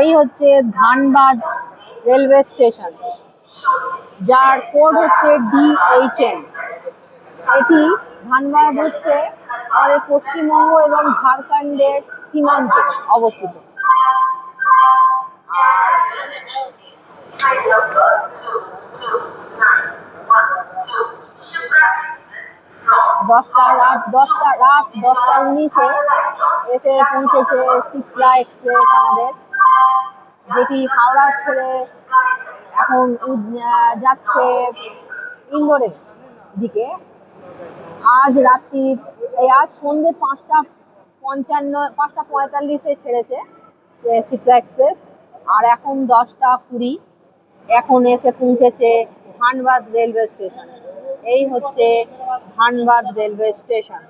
এই হচ্ছে Dhanbad railway station, যার কোড হচ্ছে DHN। এটি ধানবাদ হচ্ছে আমাদের পশ্চিমবঙ্গ এবং ঝাড়খণ্ডের সীমান্তে অবস্থিত। রাত 10টা 19-এ এসে পৌঁছেছে শিপ্রা এক্সপ্রেস আমাদের, যেটি হাওড়া ছেড়ে এখন যাচ্ছে ইন্দোরের দিকে। আজ সন্ধ্যে 5:45-এ ছেড়েছে শিপ্রা এক্সপ্রেস, আর এখন 10টা 20 এখন এসে পৌঁছেছে ধানবাদ রেলওয়ে স্টেশন। এই হচ্ছে ধানবাদ রেলওয়ে স্টেশন।